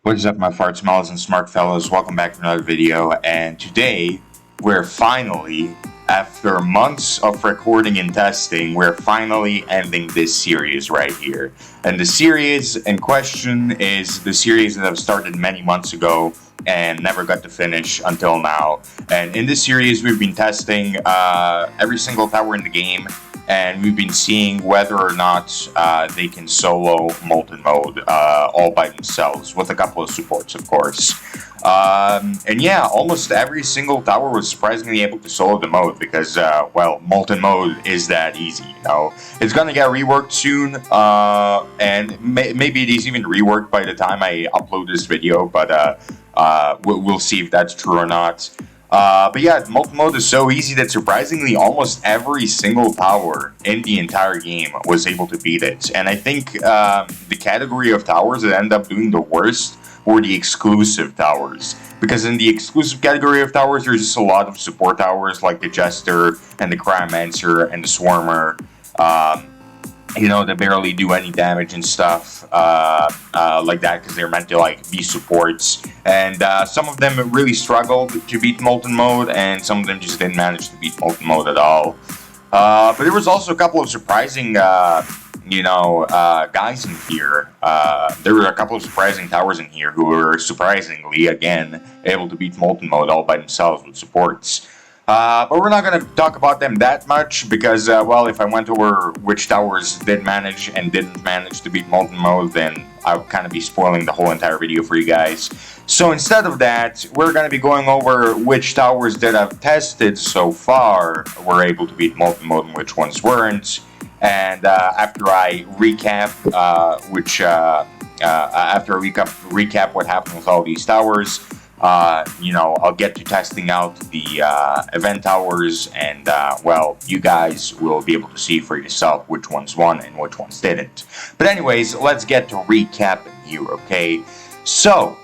What's up, my fart smells and smart fellows? Welcome back to another video, and today we're finally, after months of recording and testing, we're finally ending this series right here. And the series in question is the series that I've started many months ago and never got to finish until now. And in this series we've been testing every single tower in the game, and we've been seeing whether or not they can solo Molten mode all by themselves, with a couple of supports, of course. And yeah, almost every single tower was surprisingly able to solo the mode, because, well, Molten mode is that easy, you know? It's gonna get reworked soon, and maybe it is even reworked by the time I upload this video, but we'll see if that's true or not. But yeah, Molten mode is so easy that surprisingly almost every single tower in the entire game was able to beat it. And I think the category of towers that end up doing the worst were the exclusive towers. Because in the exclusive category of towers, there's just a lot of support towers like the Jester and the Cryomancer and the Swarmer. You know, they barely do any damage and stuff like that, because they're meant to like be supports. And some of them really struggled to beat Molten mode, and some of them just didn't manage to beat Molten mode at all. But there was also a couple of surprising, guys in here. There were a couple of surprising towers in here who were surprisingly, again, able to beat Molten mode all by themselves with supports. But we're not going to talk about them that much, because, well, if I went over which towers did manage and didn't manage to beat Molten mode, then I would kind of be spoiling the whole entire video for you guys. So instead of that, we're going to be going over which towers that I've tested so far were able to beat Molten mode and which ones weren't. And after I recap, after I recap what happened with all these towers, I'll get to testing out the event towers, and, well, you guys will be able to see for yourself which ones won and which ones didn't. But anyways, let's get to recapping here, okay? So,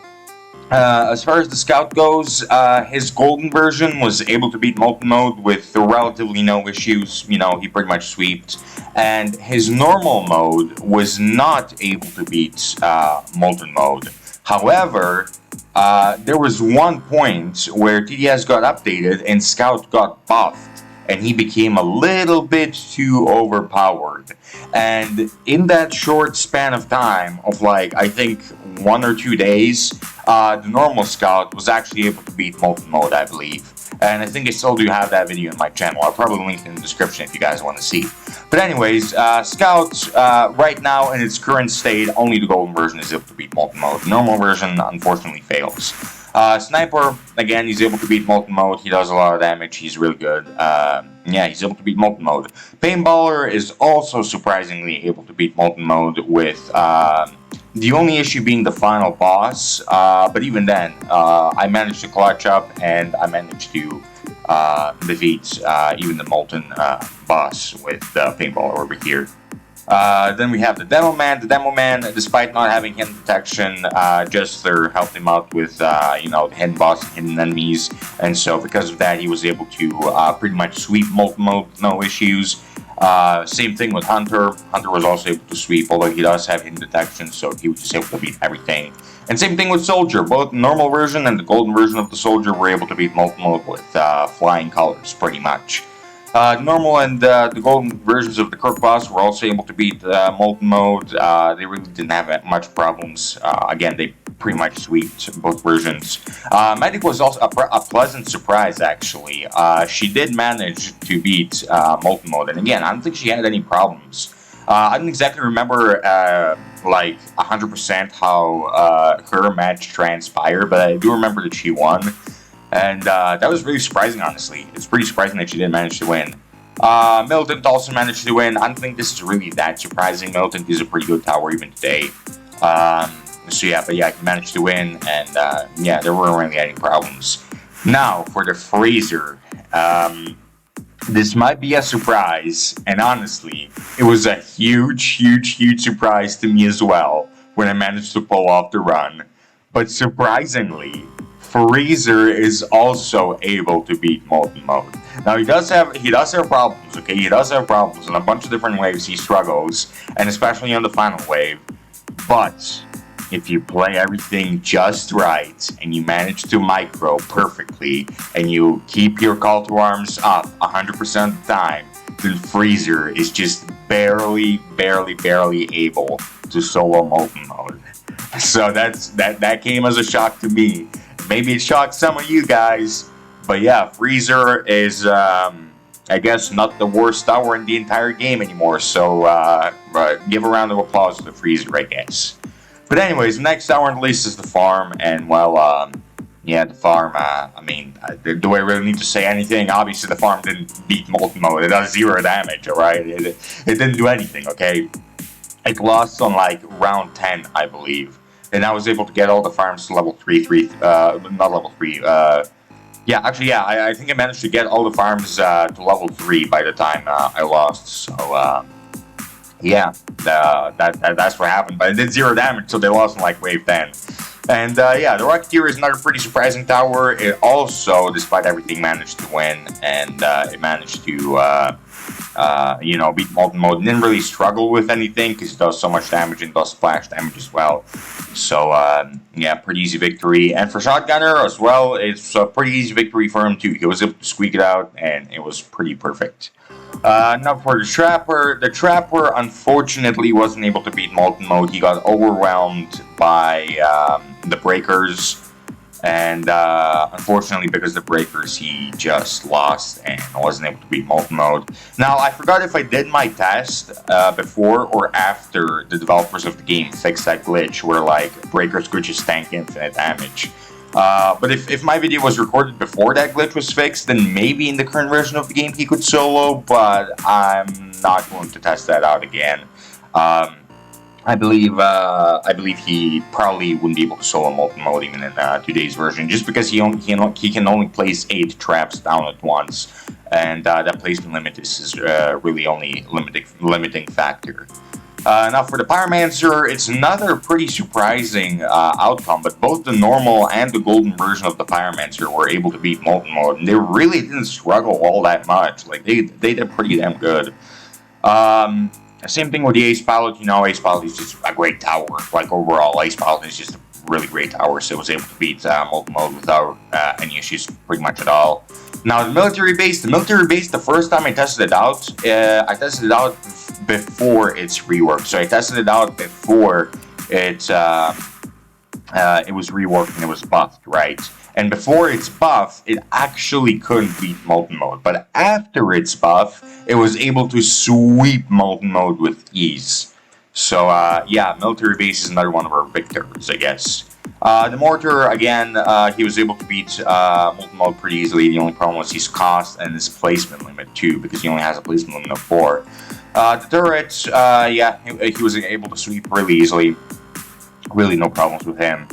as far as the scout goes, his golden version was able to beat Molten mode with relatively no issues. You know, he pretty much sweeped. And his normal mode was not able to beat Molten mode. However, there was one point where TDS got updated and Scout got buffed, and he became a little bit too overpowered. And in that short span of time of, like, I think 1 or 2 days, the normal Scout was actually able to beat Molten mode, I believe. And I think I still do have that video in my channel. I'll probably link it in the description if you guys want to see. But anyways, Scout, right now in its current state, only the golden version is able to beat Molten mode. The normal version, unfortunately, fails. Sniper, again, he's able to beat Molten mode. He does a lot of damage. He's really good. Yeah, he's able to beat Molten mode. Paintballer is also surprisingly able to beat Molten mode, with the only issue being the final boss. But even then, I managed to clutch up, and I managed to defeat even the Molten boss with the Paintballer over here. Then we have the Demo Man. The Demo Man, despite not having hidden detection, Jester helped him out with, the hidden boss and hidden enemies. And so because of that, he was able to pretty much sweep Molten mode with no issues. Same thing with Hunter. Hunter was also able to sweep, although he does have hidden detection, so he was just able to beat everything. And same thing with Soldier. Both the normal version and the golden version of the Soldier were able to beat Molten mode with flying colors, pretty much. Normal and the golden versions of the Crook boss were also able to beat Molten mode. They really didn't have much problems. Again, they pretty much sweeped both versions. Medic was also a pleasant surprise, actually. She did manage to beat Molten mode, and again, I don't think she had any problems. I don't exactly remember, like, 100% how her match transpired, but I do remember that she won. And that was really surprising, honestly. It's pretty surprising that she didn't manage to win. Militant also managed to win. I don't think this is really that surprising. Militant is a pretty good tower even today. So yeah, but yeah, he managed to win, and yeah, there weren't really any problems. Now, for the Fraser. This might be a surprise, and honestly, it was a huge surprise to me as well when I managed to pull off the run. But surprisingly, Fraser is also able to beat Molten mode. Now he does have problems, okay? He does have problems in a bunch of different waves. He struggles, and especially on the final wave. But if you play everything just right and you manage to micro perfectly and you keep your call to arms up 100% of the time, then Freezer is just barely able to solo Molten mode. So that came as a shock to me. Maybe it shocked some of you guys, but yeah, Freezer is I guess not the worst tower in the entire game anymore. So give a round of applause to the Freezer, I guess. But anyways, next tower on the list is the farm, and well, yeah, the farm. I mean, do I really need to say anything? Obviously, the farm didn't beat Molten mode. It does 0 damage. All right, it didn't do anything. Okay, it lost on like round 10, I believe, and I was able to get all the farms to level 3. Not level 3. Yeah, actually, yeah, I think I managed to get all the farms to level 3 by the time I lost. So. Yeah, that's what happened. But it did 0 damage, so they lost in like wave 10. And yeah, the Rocketeer is another pretty surprising tower. It also, despite everything, managed to win, and it managed to, you know, beat Molten mode. It didn't really struggle with anything because it does so much damage and does splash damage as well. So yeah, pretty easy victory. And for Shotgunner as well, it's a pretty easy victory for him too. He was able to squeak it out, and it was pretty perfect. Now for the Trapper unfortunately wasn't able to beat Molten mode. He got overwhelmed by the Breakers, and unfortunately because of the Breakers he just lost and wasn't able to beat Molten mode. Now I forgot if I did my test before or after the developers of the game fixed that glitch where like Breakers could just tank infinite damage. But if my video was recorded before that glitch was fixed, then maybe in the current version of the game he could solo, but I'm not going to test that out again. I believe he probably wouldn't be able to solo Molten mode even in today's version, just because he can only place 8 traps down at once, and that placement limit is his really only limiting factor. Now for the Pyromancer, it's another pretty surprising outcome, but both the normal and the golden version of the Pyromancer were able to beat Molten mode, and they really didn't struggle all that much. Like, they did pretty damn good. Same thing with the Ace Pilot. You know, Ace Pilot is just a great tower. Like, overall, Ace Pilot is just a really great tower, so it was able to beat Molten mode without any issues pretty much at all. Now, the military base, the first time I tested it out, before its rework. So I tested it out before it was reworked and it was buffed, right? And before its buff, it actually couldn't beat Molten mode. But after its buff, it was able to sweep Molten mode with ease. So yeah, military base is another one of our victors, I guess. The Mortar, again, he was able to beat Molten mode pretty easily. The only problem was his cost and his placement limit too, because he only has a placement limit of 4. The turret, yeah, he was able to sweep really easily. Really no problems with him.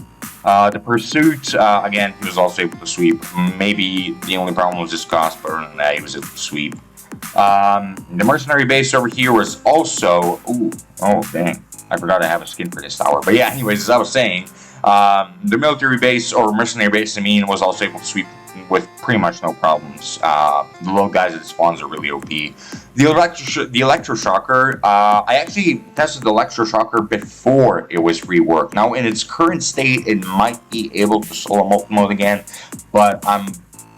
The Pursuit, again, he was also able to sweep. Maybe the only problem was his cost, but other than that, he was able to sweep. The Mercenary base over here was also... Ooh, oh, dang. I forgot I have a skin for this tower. But yeah, anyways, as I was saying, the Military base, or Mercenary base, I mean, was also able to sweep with pretty much no problems. The little guys at the spawns are really OP. The Electroshocker, I actually tested the Electroshocker before it was reworked. Now, in its current state, it might be able to solo Molten mode again, but I'm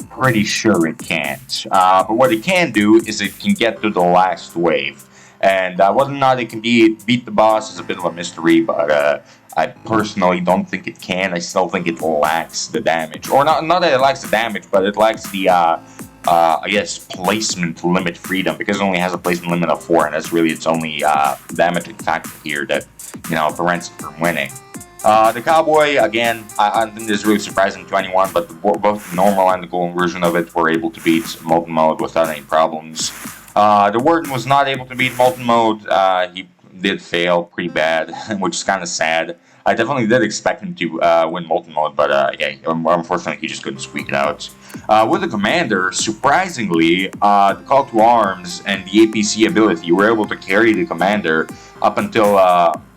pretty sure it can't. But what it can do is it can get to the last wave. And whether or not it can beat the boss is a bit of a mystery, but I personally don't think it can. I still think it lacks the damage. Or not that it lacks the damage, but it lacks the, I guess, placement limit freedom, because it only has a placement limit of 4, and that's really its only damaging factor here that, you know, prevents it from winning. The Cowboy, again, I don't think this is really surprising to anyone, but both the normal and the golden version of it were able to beat Molten mode without any problems. The Warden was not able to beat Molten mode. He did fail pretty bad, which is kind of sad. I definitely did expect him to win Molten mode, but yeah, unfortunately he just couldn't squeak it out. With the Commander, surprisingly, the Call to Arms and the APC ability were able to carry the Commander up until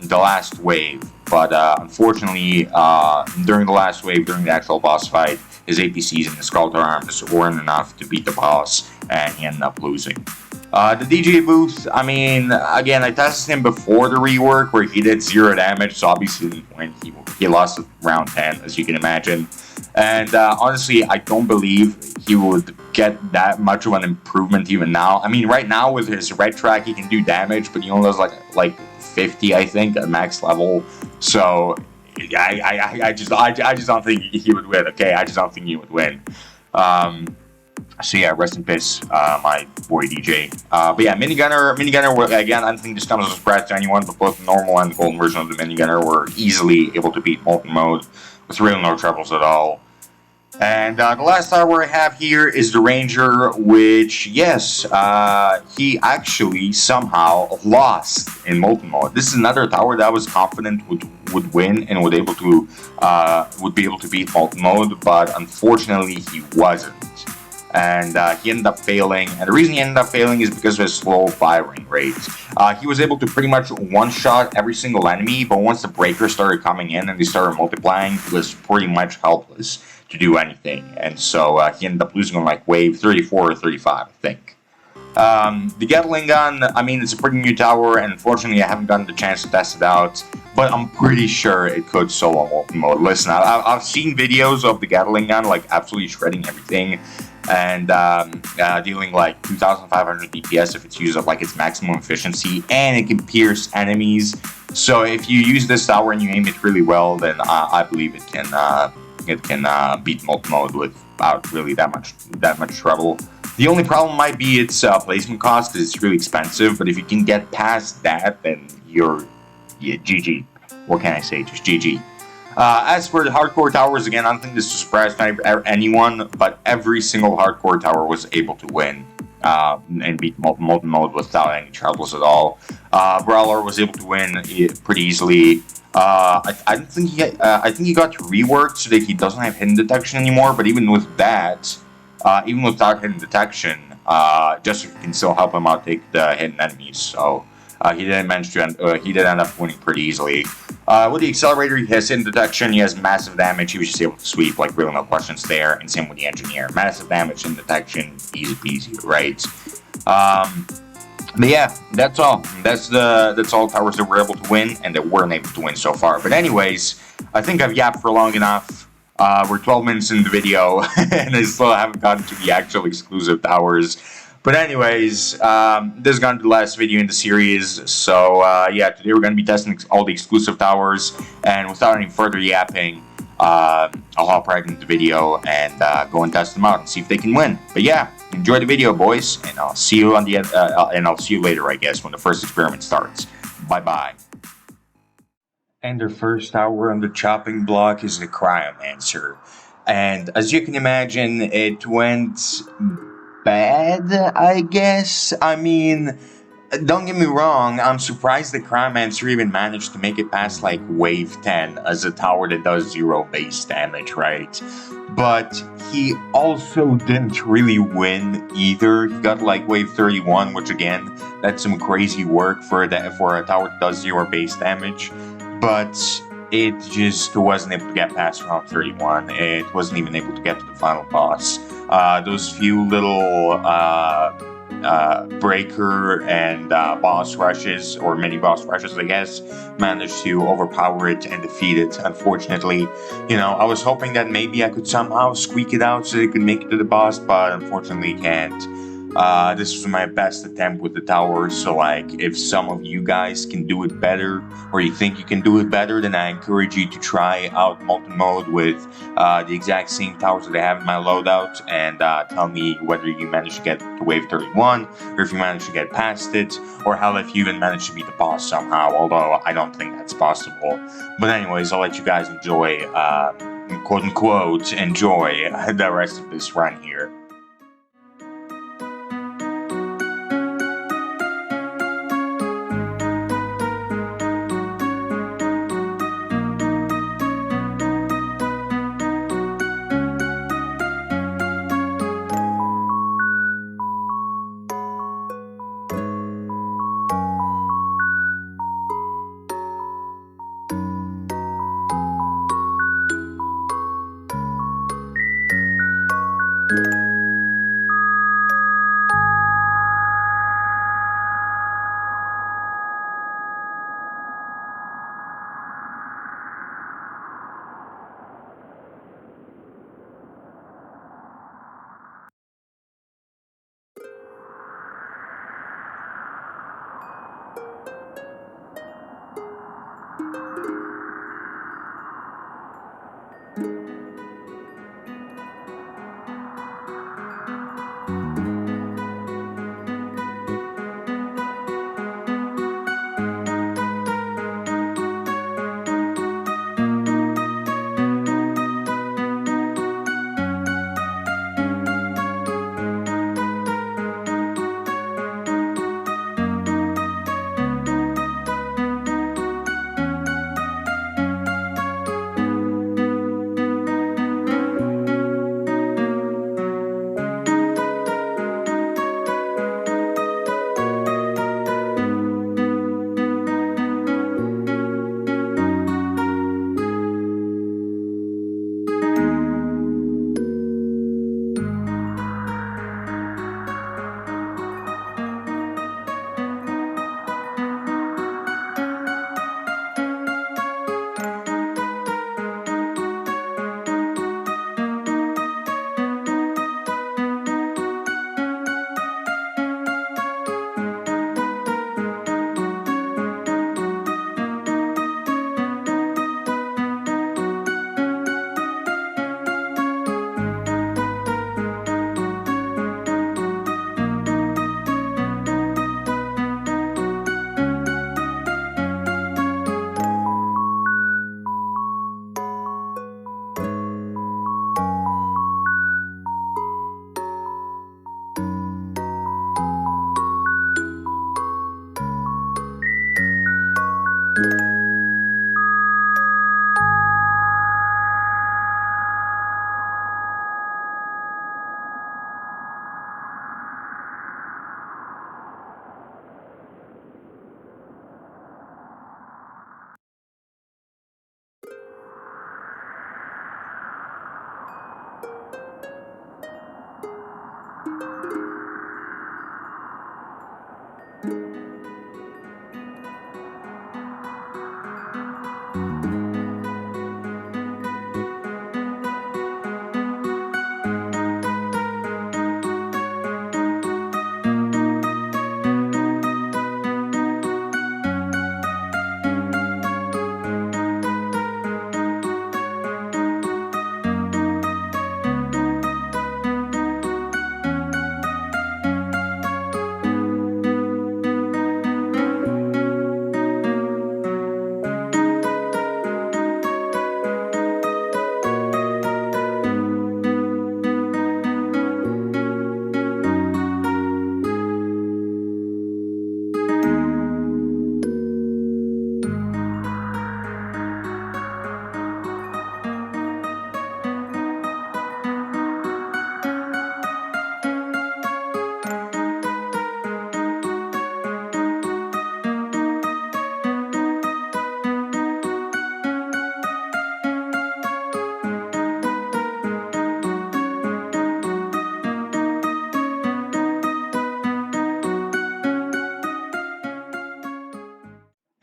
the last wave. But unfortunately, during the last wave, during the actual boss fight, his APCs and his Call to Arms weren't enough to beat the boss, and he ended up losing. The DJ booth, I mean, again, I tested him before the rework where he did 0 damage, so obviously when he lost round 10, as you can imagine. And honestly, I don't believe he would get that much of an improvement even now. I mean, right now with his red track, he can do damage, but he only does like 50, I think, at max level. So I just don't think he would win. Okay, I just don't think he would win. So yeah, rest in peace, my boy DJ. But yeah, minigunner again. I don't think this comes as a surprise to anyone, but both the normal and the golden version of the minigunner were easily able to beat Molten mode with really no troubles at all. And the last tower I have here is the Ranger, which, yes, he actually somehow lost in Molten mode. This is another tower that I was confident would win and would be able to beat Molten mode, but unfortunately he wasn't. And he ended up failing, and the reason he ended up failing is because of his slow firing rate. He was able to pretty much one-shot every single enemy, but once the breakers started coming in and they started multiplying, he was pretty much helpless to do anything, and so he ended up losing on like wave 34 or 35, I think. The Gatling gun, I mean, it's a pretty new tower, and unfortunately I haven't gotten the chance to test it out, but I'm pretty sure it could solo Molten mode. Listen, I've seen videos of the Gatling gun, like, absolutely shredding everything, and dealing like 2,500 DPS if it's used at like its maximum efficiency, and it can pierce enemies. So if you use this tower and you aim it really well, then I believe it can beat Molten mode without really that much trouble. The only problem might be its placement cost, because it's really expensive, but if you can get past that, then you're GG. What can I say? Just GG. As for the hardcore towers, again, I don't think this is a surprise to anyone, but every single hardcore tower was able to win and beat Molten mode without any troubles at all. Brawler was able to win pretty easily. I think he got reworked so that he doesn't have hidden detection anymore, but even with that, even without hidden detection, Jester can still help him out take the hidden enemies, so he did end up winning pretty easily. With the accelerator, he has hidden detection, he has massive damage, he was just able to sweep, like, really no questions there, and same with the engineer. Massive damage and detection, easy peasy, right? But yeah, that's all. That's all towers that we're able to win and that weren't able to win so far. But anyways, I think I've yapped for long enough. We're 12 minutes into the video, and I still haven't gotten to the actual exclusive towers. But anyways, this is going to be the last video in the series. So yeah, today we're going to be testing all the exclusive towers. And without any further yapping, I'll hop right into the video and go and test them out and see if they can win. But yeah, enjoy the video, boys, and I'll see you on the and I'll see you later, I guess, when the first experiment starts. Bye bye. And the first tower on the chopping block is the cryomancer, and as you can imagine, it went bad, I guess. I mean, don't get me wrong, I'm surprised the cryomancer even managed to make it past like wave 10 as a tower that does 0 base damage, right? But he also didn't really win either. He got like wave 31, which again, that's some crazy work for a tower that does 0 base damage. But it just wasn't able to get past round 31. It wasn't even able to get to the final boss. Those few little breaker and boss rushes, or mini boss rushes, I guess, managed to overpower it and defeat it. Unfortunately, you know, I was hoping that maybe I could somehow squeak it out so it could make it to the boss, but unfortunately can't. This was my best attempt with the tower, so like, if some of you guys can do it better, or you think you can do it better, then I encourage you to try out Molten mode with the exact same towers that I have in my loadout, and tell me whether you managed to get to wave 31, or if you managed to get past it, or hell, if you even managed to beat the boss somehow, although I don't think that's possible. But anyways, I'll let you guys enjoy, quote-unquote, enjoy the rest of this run here.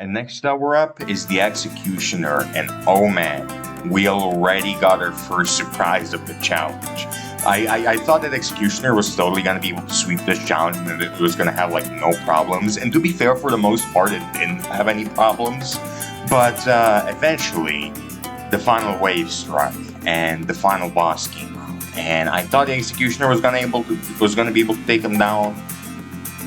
next tower up is the Executioner, and oh man, we already got our first surprise of the challenge. I thought that Executioner was totally going to be able to sweep this challenge and that it was going to have like no problems, and to be fair, for the most part it didn't have any problems, but eventually the final wave struck and the final boss came out, and I thought the Executioner was going to be able to take him down,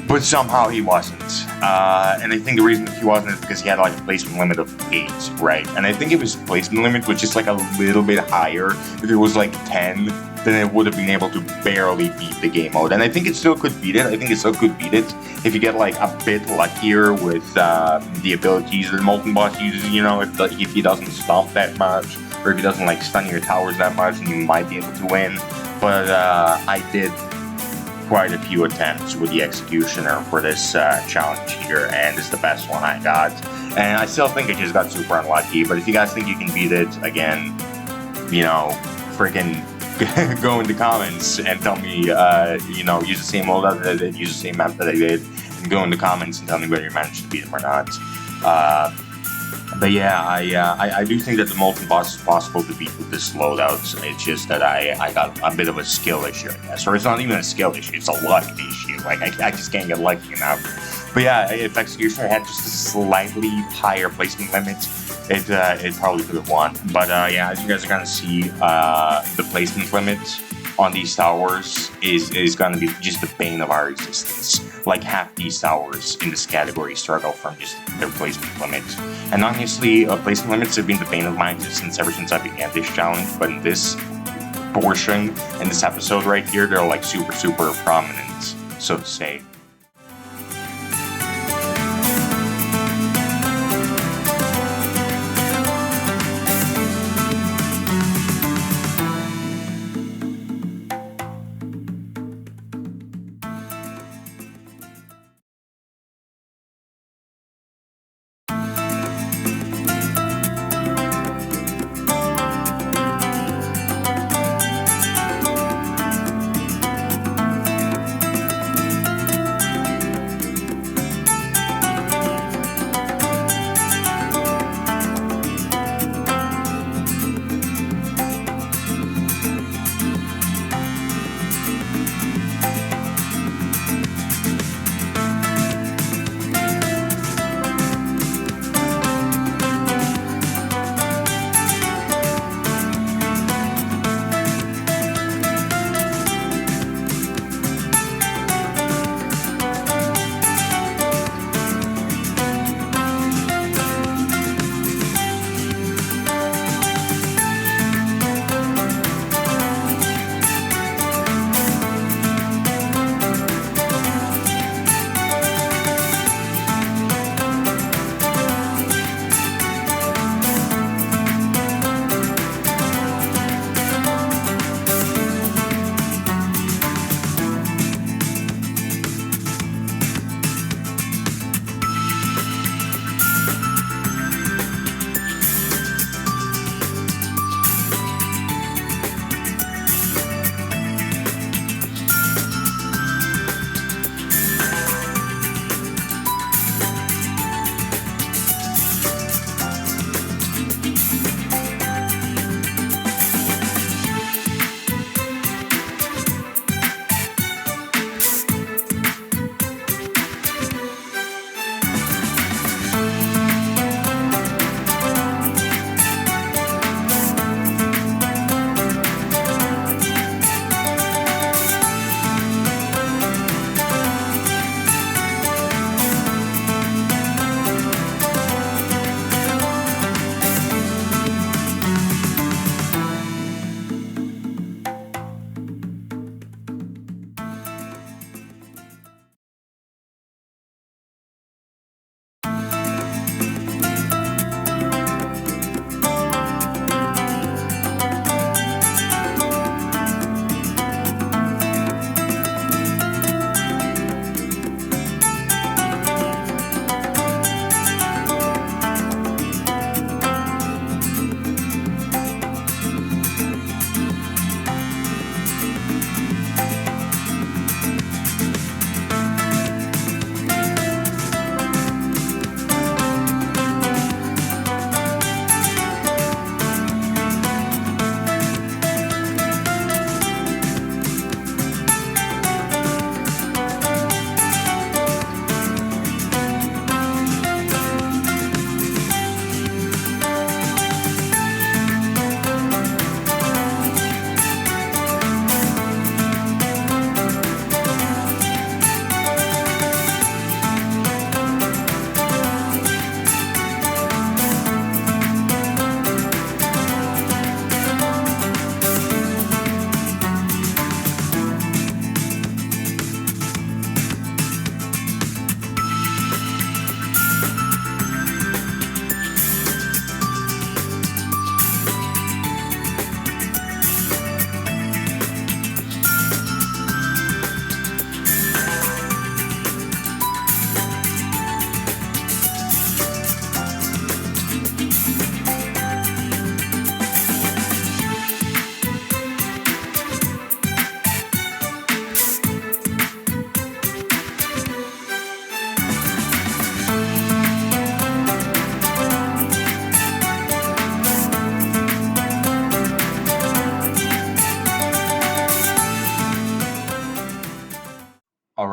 but somehow he wasn't. And I think the reason he wasn't is because he had like a placement limit of 8, right? And I think if his placement limit was just like a little bit higher, if it was like 10, then it would have been able to barely beat the game mode. And I think it still could beat it. I think it still could beat it if you get like a bit luckier with the abilities that the Molten boss uses, you know, if he doesn't stomp that much, or if he doesn't like stun your towers that much, then you might be able to win. But I did quite a few attempts with the Executioner for this challenge here, and it's the best one I got. And I still think I just got super unlucky, but if you guys think you can beat it, again, you know, freaking go in the comments and tell me, you know, use the same loadout that I did, use the same map that I did, and go in the comments and tell me whether you managed to beat him or not. But yeah, I do think that the Molten boss is possible to beat with this loadout. It's just that I got a bit of a skill issue, I guess. Or it's not even a skill issue, it's a luck issue. Like, I just can't get lucky enough. But yeah, if Executioner had just a slightly higher placement limit, it probably could have won. But yeah, as you guys are going to see, the placement limit on these towers is going to be just the bane of our existence. Like, half these towers in this category struggle from just their placement limit. And honestly, placement limits have been the bane of my existence ever since I began this challenge, but in this portion, in this episode right here, they're like super, super prominent, so to say.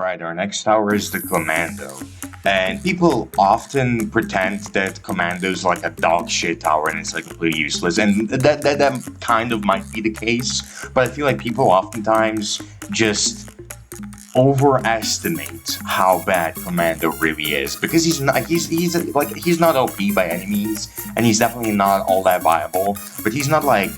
Alright, our next tower is the commando. And people often pretend that commando is like a dog shit tower and it's like completely useless. And that kind of might be the case. But I feel like people oftentimes just overestimate how bad commando really is, because he's not OP by any means, and he's definitely not all that viable, but he's not like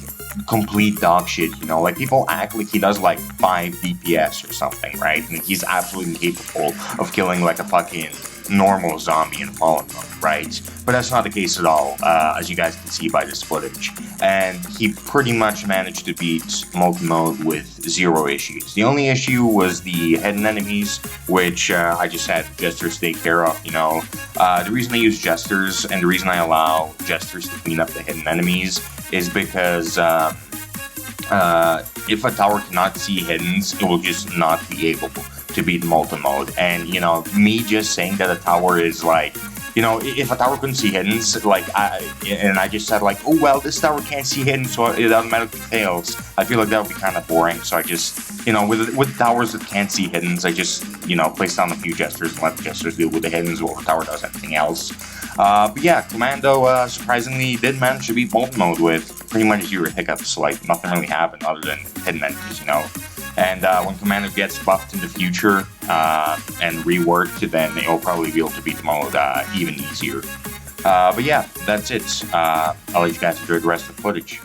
complete dog shit, you know. Like, people act like he does like 5 DPS or something, right? And he's absolutely incapable of killing like a fucking normal zombie in fallen mode, right? But that's not the case at all, as you guys can see by this footage. And he pretty much managed to beat Molten mode with 0 issues. The only issue was the hidden enemies, which I just had jesters take care of, you know. The reason I use jesters, and the reason I allow jesters to clean up the hidden enemies, is because if a tower cannot see hiddens, it will just not be able to beat Molten mode. And, you know, me just saying that a tower is like, you know, if a tower couldn't see hiddens, like, I just said like, oh well, this tower can't see hidden, so it automatically fails, I feel like that would be kind of boring. So I just, you know, with towers that can't see hiddens, I just, you know, place down a few jesters and let the jesters deal with the hiddens while the tower does everything else. But yeah, commando surprisingly did manage to beat Molten mode with pretty much 0 hiccups. Like, nothing really happened other than hidden enemies, you know. And when commando gets buffed in the future and reworked, then it'll probably be able to beat the mode even easier. But yeah, that's it. I'll let you guys enjoy the rest of the footage.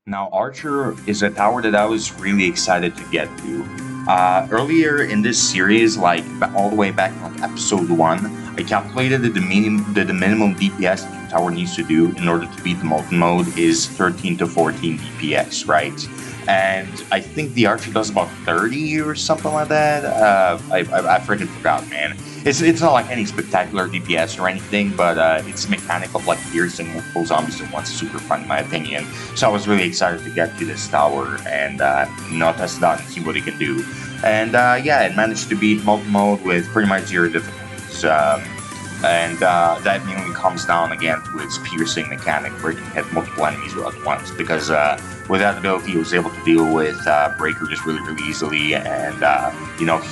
Now, Archer is a tower that I was really excited to get to. Earlier in this series, like all the way back in like episode 1, I calculated that the minimum DPS that the tower needs to do in order to beat the Molten mode is 13 to 14 DPS, right? And I think the Archer does about 30 or something like that. I freaking forgot, man. It's not like any spectacular DPS or anything, but its mechanic of like piercing multiple zombies at once is super fun in my opinion. So I was really excited to get to this tower and test it out and see what it can do. And yeah, it managed to beat Molten mode with pretty much zero difficulties. That mainly comes down again to its piercing mechanic, where it can hit multiple enemies at once. Because with that ability, it was able to deal with Breaker just really easily, and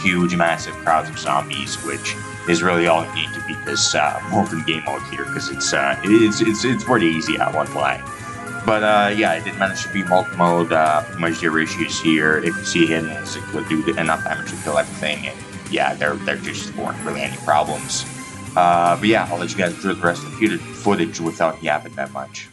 huge, massive crowds of zombies, which is really all you need to beat this Molten game mode here, because it's pretty easy at one play. But yeah, I did manage to beat Molten mode. Pretty much zero issues here. If you see him, it could do enough damage to kill everything, and yeah, there just weren't really any problems. But yeah, I'll let you guys enjoy the rest of the footage without yapping that much.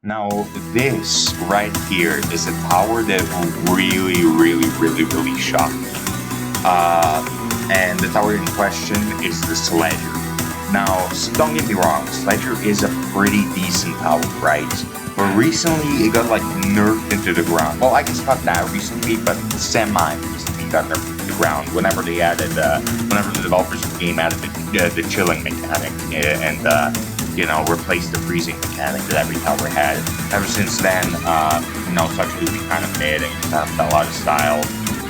Now, this right here is a tower that really shocked me. And the tower in question is the sledger. Now, don't get me wrong, sledger is a pretty decent tower, right? But recently, it got like nerfed into the ground. Well, I guess not that recently, but semi-recently got nerfed into the ground. Whenever they added, whenever the developers of the game added the chilling mechanic and you know, replaced the freezing mechanic that every tower had. Ever since then, you know, it's actually been kind of mid and kind of fell out of style.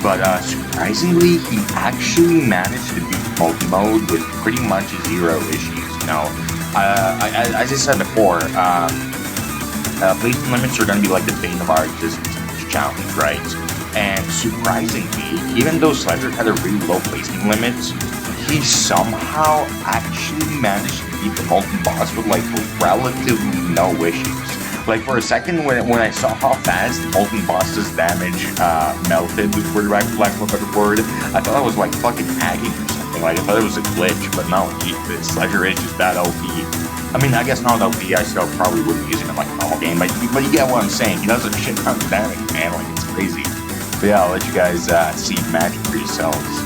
But surprisingly, he actually managed to beat Molten mode with pretty much zero issues. You know, as I said before, placement limits are going to be like the bane of our existence in this challenge, right? And surprisingly, even though Sledger had a really low placement limit, he somehow actually managed to beat the Molten boss with like relatively no issues. Like for a second, when I saw how fast Molten boss's damage melted, for lack of a better word, I thought I was like fucking hacking or something. Like I thought it was a glitch, but no, the Sledger is just that OP. I mean, I guess not OP. I still probably wouldn't use it in like a normal game, but you get what I'm saying. He does a shit ton of damage, man. Like it's crazy. But yeah, I'll let you guys see magic for yourselves.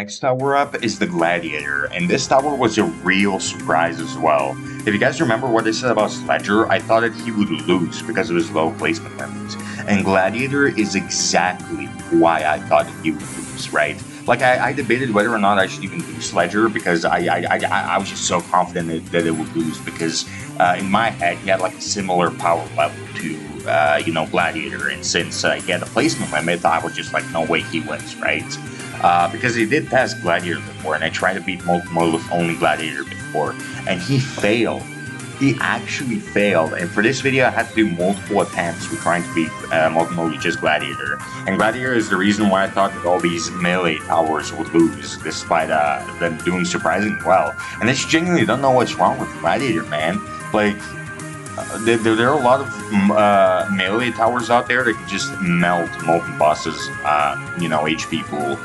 next tower up is the gladiator, and this tower was a real surprise as well. If you guys remember what I said about sledger, I thought that he would lose because of his low placement limits, and gladiator is exactly why I thought that he would lose, right? Like, I debated whether or not I should even do sledger, because I was just so confident that it would lose, because in my head he had like a similar power level to gladiator, and since he had a placement limit, I was just like, no way he wins, right? Because he did pass gladiator before, and I tried to beat Molten mode with only gladiator before, and he failed. He actually failed, and for this video I had to do multiple attempts with trying to beat Molten mode with just gladiator. And gladiator is the reason why I thought that all these melee towers would lose, despite them doing surprisingly well. And I just genuinely don't know what's wrong with gladiator, man. Like, there are a lot of melee towers out there that can just melt Molten bosses, HP pool.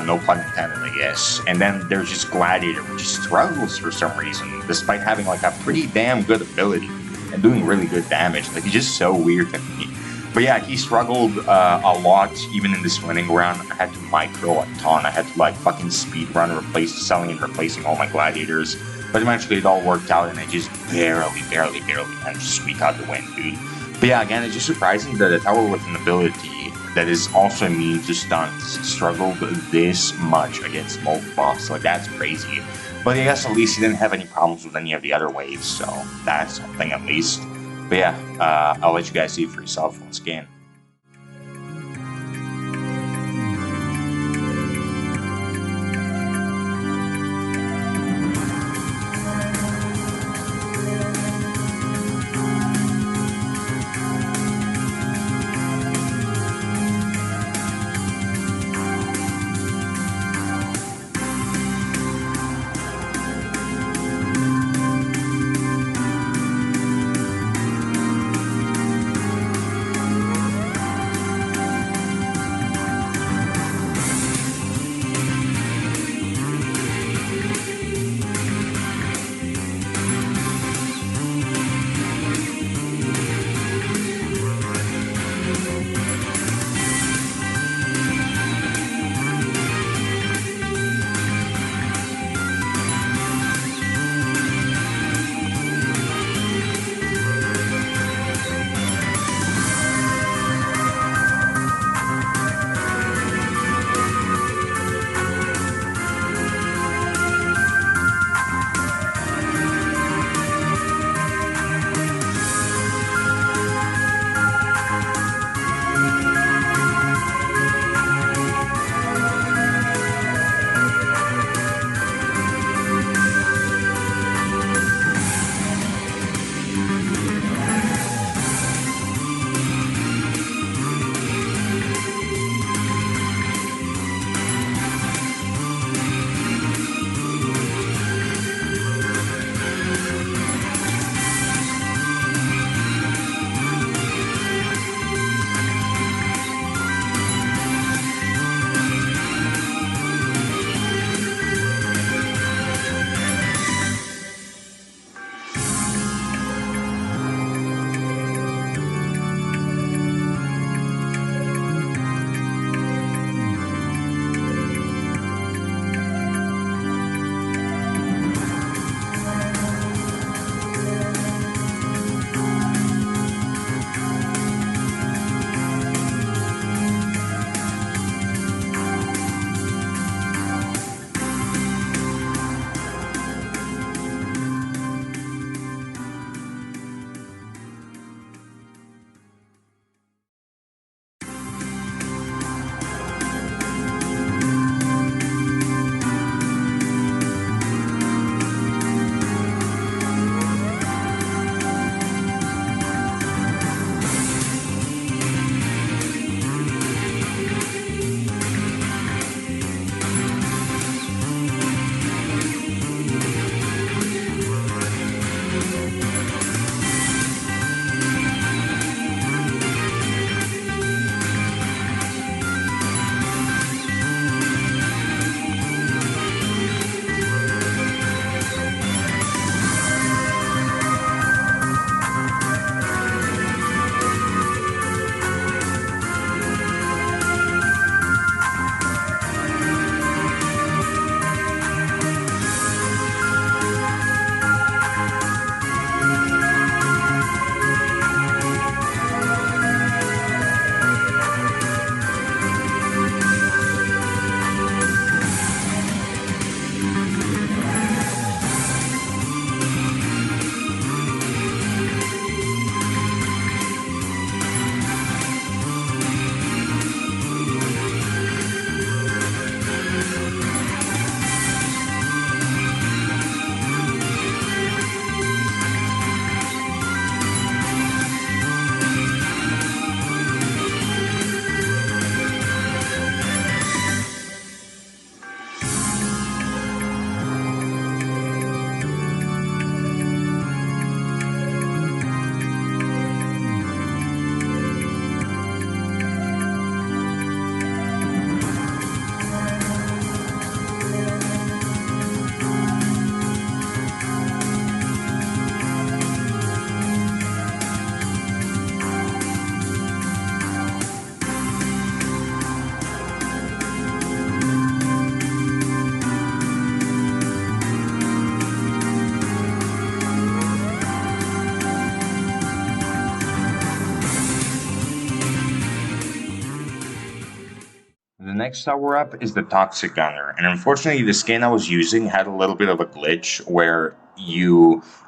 No pun intended, I guess. And then there's just gladiator, which struggles for some reason, despite having like a pretty damn good ability and doing really good damage. Like, he's just so weird to me. But yeah, he struggled a lot, even in this winning round. I had to micro a ton. I had to like fucking speedrun, selling and replacing all my gladiators. But eventually it all worked out, and I just barely managed to squeak out the win, dude. But yeah, again, it's just surprising that a tower with an ability that is also immune to stunts struggled this much against Molten boss. Like, that's crazy. But I guess at least he didn't have any problems with any of the other waves, so that's something at least. But yeah, I'll let you guys see it for yourself once again. next tower up is the Toxic Gunner, and unfortunately, the skin I was using had a little bit of a glitch where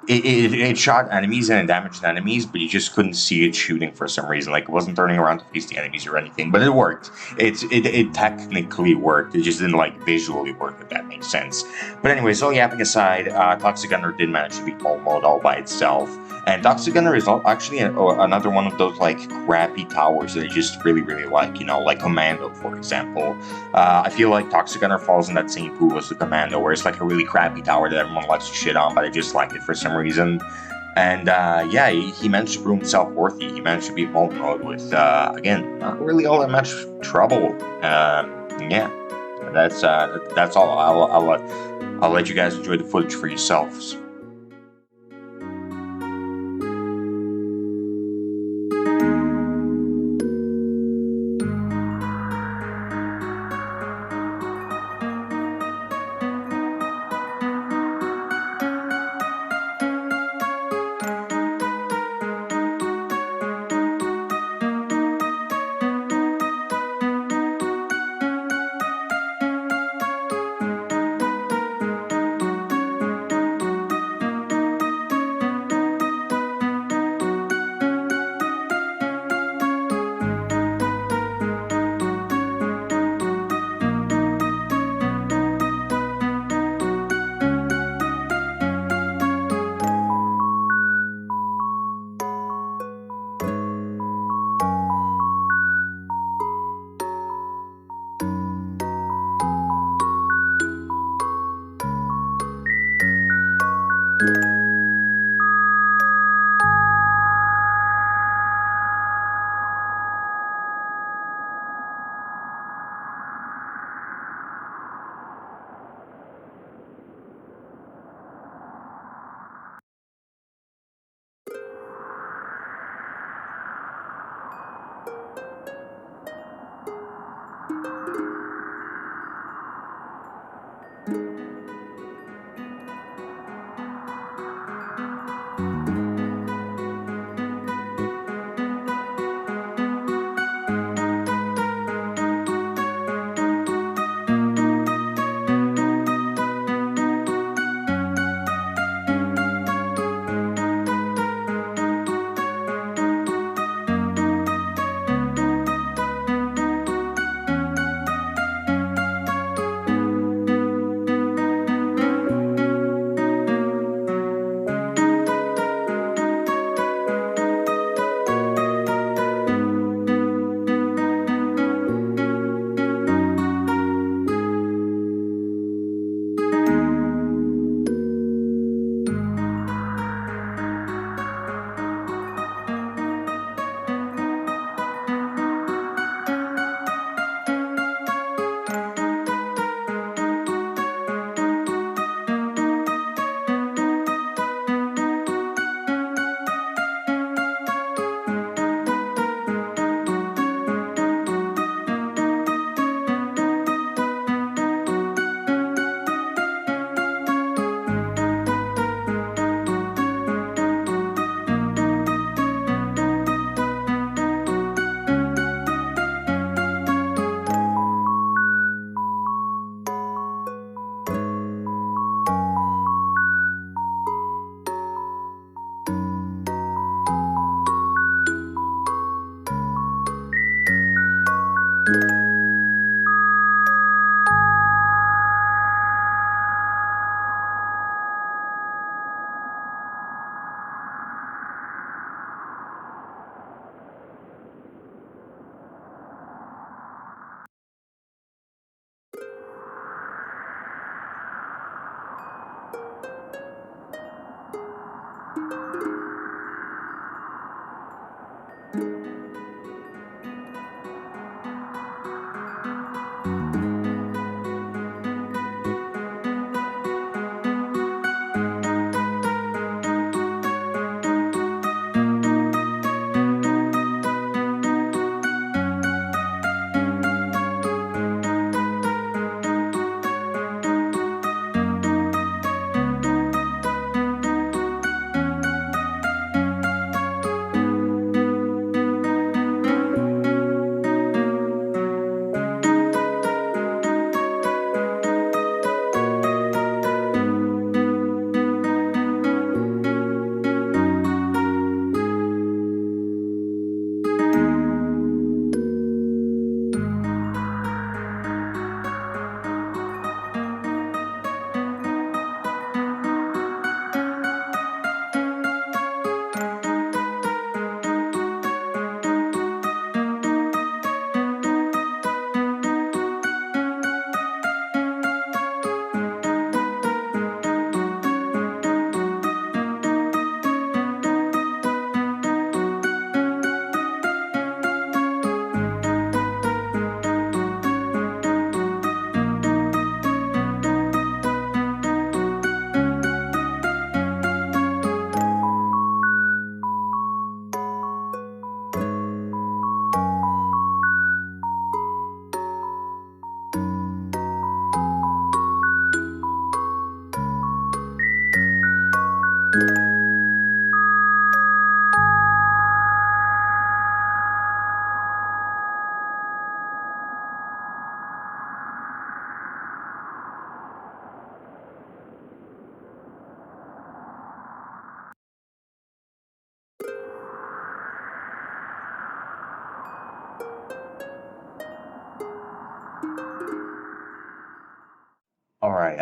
it shot enemies and it damaged enemies, but you just couldn't see it shooting for some reason. Like it wasn't turning around to face the enemies or anything, but it worked. It technically worked. It just didn't like visually work, if that makes sense. But anyways, all yapping aside, Toxic Gunner did manage to beat Molten Mode all by itself. And Toxic Gunner is actually another one of those like crappy towers that I just really like, like Commando, for example. I feel like Toxic Gunner falls in that same pool as the Commando, where it's like a really crappy tower that everyone likes to shit on, but I just like it for some reason. And yeah, he managed to prove himself worthy. He managed to beat Molten Mode with, again, not really all that much trouble. Yeah, that's all. I'll let you guys enjoy the footage for yourselves.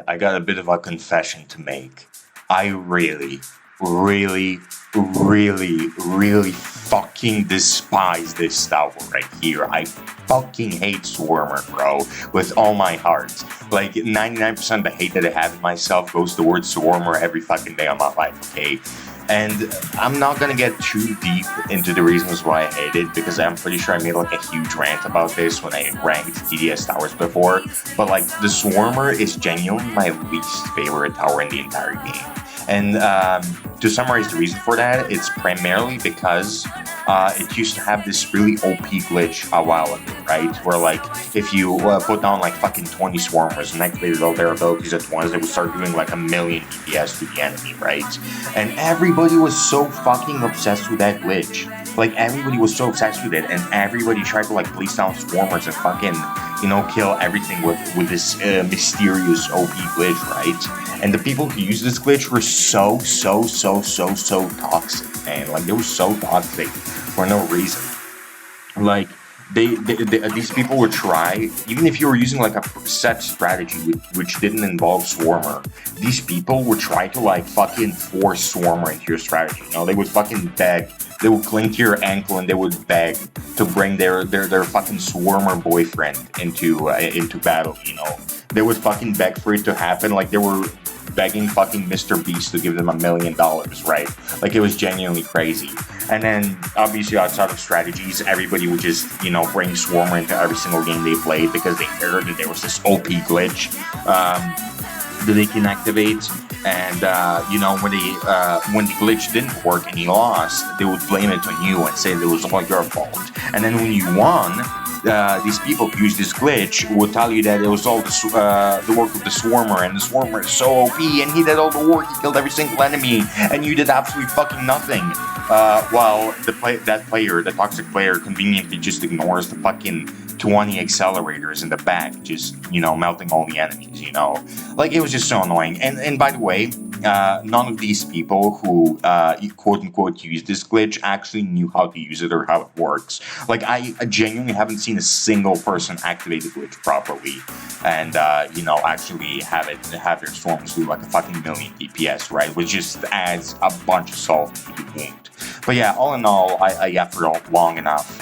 I got a bit of a confession to make. I really, really, really fucking despise this tower right here. I fucking hate Swarmer, bro, with all my heart. Like, 99% of the hate that I have in myself goes towards Swarmer every fucking day of my life, okay? And I'm not gonna get too deep into the reasons why I hate it, because I'm pretty sure I made like a huge rant about this when I ranked TDS towers before. But like, the Swarmer is genuinely my least favorite tower in the entire game. And to summarize the reason for that, it's primarily because it used to have this really OP glitch a while ago, right? Where like, if you put down like fucking 20 swarmers and activated all their abilities at once, they would start doing like a million DPS to the enemy, right? And everybody was so fucking obsessed with that glitch. Like, everybody was so obsessed with it, and everybody tried to like place down swarmers and fucking, you know, kill everything with this mysterious OP glitch, right? And the people who use this glitch were so toxic, man. Like, they were so toxic for no reason. Like, these people would try, even if you were using like a set strategy which didn't involve Swarmer, these people would try to like fucking force Swarmer into your strategy. You know, they would fucking beg. They would cling to your ankle and they would beg to bring their fucking Swarmer boyfriend into battle. You know, they would fucking beg for it to happen. Like, they were begging fucking Mr. Beast to give them $1 million, right? Like, it was genuinely crazy. And then, obviously, outside of strategies, everybody would just, you know, bring Swarmer into every single game they played because they heard that there was this OP glitch that they can activate. And, you know, when the glitch didn't work and you lost, they would blame it on you and say that it was all your fault. And then when you won, these people who use this glitch would tell you that it was all the work of the Swarmer, and the Swarmer is so OP, and he did all the work, he killed every single enemy, and you did absolutely fucking nothing. While that player, the toxic player, conveniently just ignores the fucking 20 accelerators in the back, just, you know, melting all the enemies, you know? Like, it was just so annoying. And by the way, none of these people who quote-unquote use this glitch actually knew how to use it or how it works. Like, I genuinely haven't seen a single person activate the glitch properly and, you know, actually have their storms do like a fucking million DPS, right? Which just adds a bunch of salt to the wound. But yeah, all in all, I effort long enough.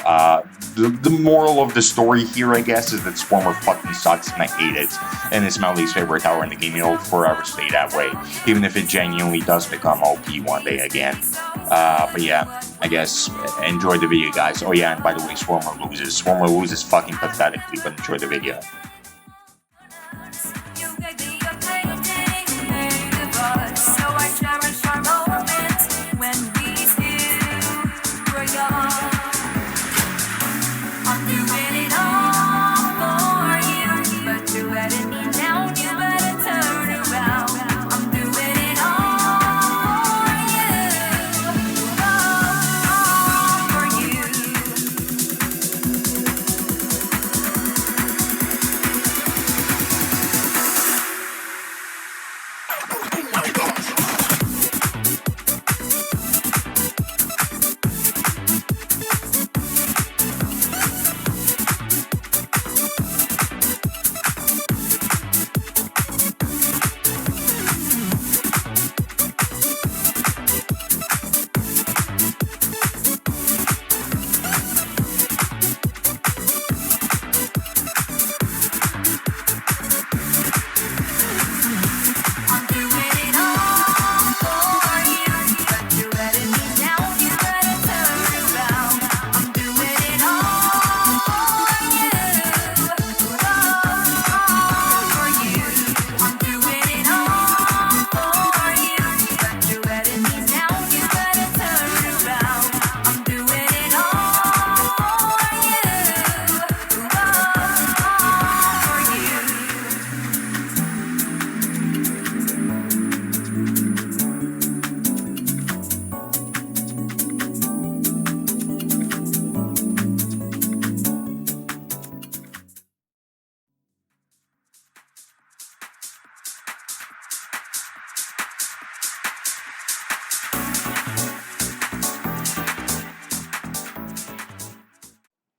The moral of the story here, I guess, is that Swarmer fucking sucks and I hate it. And it's my least favorite tower in the game. It'll forever stay that way, even if it genuinely does become OP one day again. But yeah, I guess enjoy the video, guys. Oh yeah, and by the way, Swarmer loses. Swarmer loses fucking pathetically, but enjoy the video.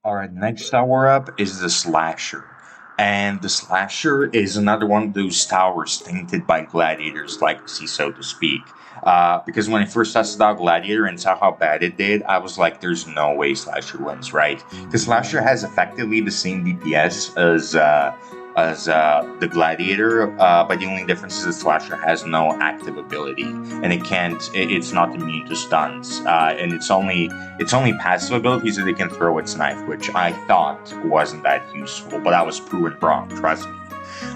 Alright, next tower up is the slasher. And the slasher is another one of those towers tainted by gladiator's legacy, so to speak. Because when I first tested out gladiator and saw how bad it did, I was like, "There's no way slasher wins, right?" Because slasher has effectively the same DPS as the gladiator, but the only difference is the slasher has no active ability, and it can't. It's not immune to stuns, and it's only passive abilities that it can throw its knife, which I thought wasn't that useful, but I was proven wrong, trust me.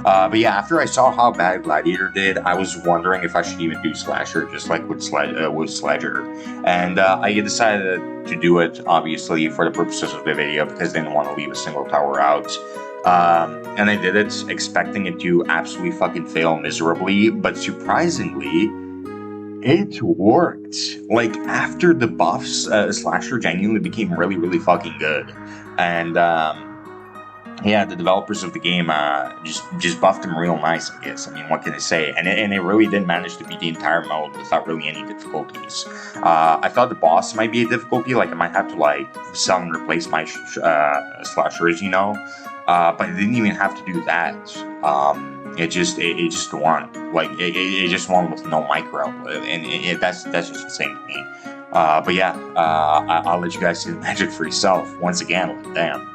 But yeah, after I saw how bad Gladiator did, I was wondering if I should even do Slasher, just like with Sledger. And I decided to do it, obviously, for the purposes of the video, because I didn't want to leave a single tower out. And I did it, expecting it to absolutely fucking fail miserably, but surprisingly, it worked. Like after the buffs, Slasher genuinely became really, really fucking good, and yeah, the developers of the game just buffed him real nice, I guess. I mean, what can I say? And it really did manage to beat the entire mode without really any difficulties. I thought the boss might be a difficulty, like I might have to like sell and replace my slashers, but it didn't even have to do that. It just won, like it just won with no micro, and that's just insane to me. But yeah, I'll let you guys see the magic for yourself. Once again, like, damn.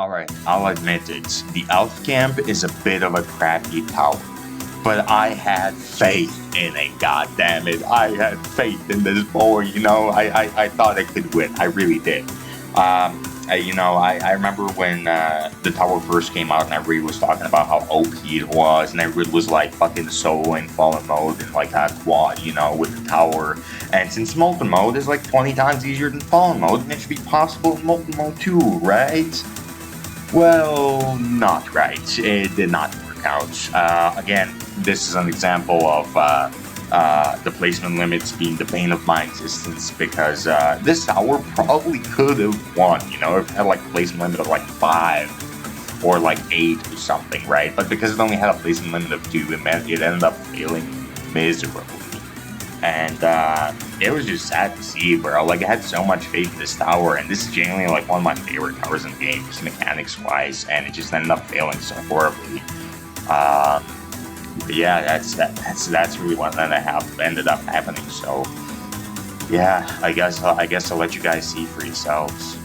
Alright, I'll admit it. The elf camp is a bit of a crappy tower. But I had faith in it, goddammit. I had faith in this boy, you know. I thought I could win. I really did. I remember when the tower first came out and everybody was talking about how OP it was, and everybody was like fucking soloing fallen mode and like a quad, you know, with the tower. And since Molten mode is like 20 times easier than fallen mode, then it should be possible in Molten mode too, right? Well, not right. It did not work out. Again, this is an example of the placement limits being the bane of my existence, because this tower probably could have won, you know, if it had like a placement limit of like 5 or like 8 or something, right? But because it only had a placement limit of 2, it meant it ended up failing miserably. And it was just sad to see, bro. Like, I had so much faith in this tower, and this is genuinely like one of my favorite towers in the game, just mechanics-wise, and it just ended up failing so horribly. But yeah, that's really what ended up happening. So yeah, I guess I'll let you guys see for yourselves.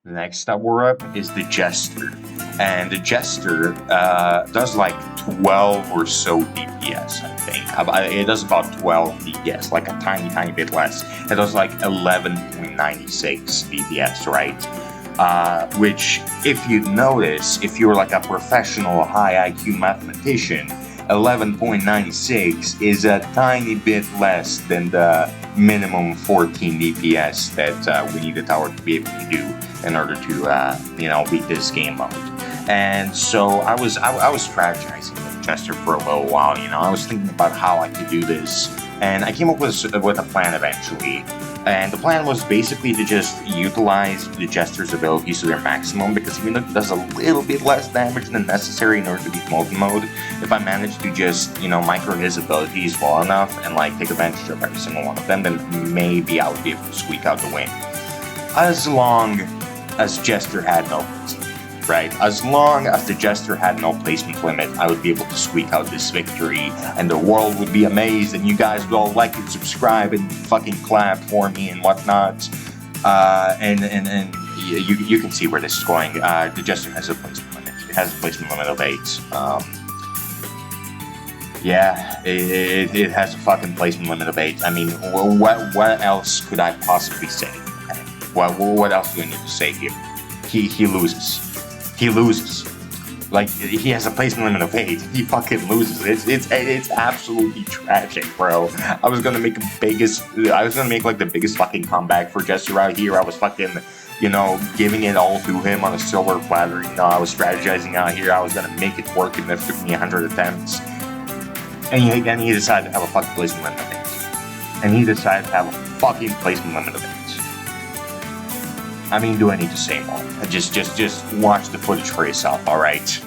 Next tower up is the Jester. and the jester does like 12 or so DPS, I think. It does about 12 DPS, like a tiny bit less. It does like 11.96 DPS, right? Which, if you notice, if you're like a professional high IQ mathematician, 11.96 is a tiny bit less than the minimum 14 DPS that we need the tower to be able to do in order to, beat this game mode. And so I was strategizing with Jester for a little while. I was thinking about how I could do this, and I came up with a plan eventually. And the plan was basically to just utilize the Jester's abilities to their maximum, because even though it does a little bit less damage than necessary in order to beat Molten mode, if I manage to just, micro his abilities well enough and like take advantage of every single one of them, then maybe I would be able to squeak out the win. As long as Jester had no placement, right? As long as the Jester had no placement limit, I would be able to squeak out this victory, and the world would be amazed, and you guys would all like and subscribe and fucking clap for me and whatnot. And you can see where this is going. The Jester has a placement limit. It has a placement limit of 8. Yeah, it has a fucking placement limit of 8. I mean, what else could I possibly say? What else do I need to say here? He loses. He loses. Like, he has a placement limit of 8. He fucking loses. It's absolutely tragic, bro. I was gonna make like the biggest fucking comeback for Jester out here. I was fucking, giving it all to him on a silver platter. I was strategizing out here. I was gonna make it work, and it took me 100 attempts. And he decided to have a fucking placement limit of 8. And he decided to have a fucking placement limit of 8. I mean, do I need to say more? Just watch the footage for yourself, alright?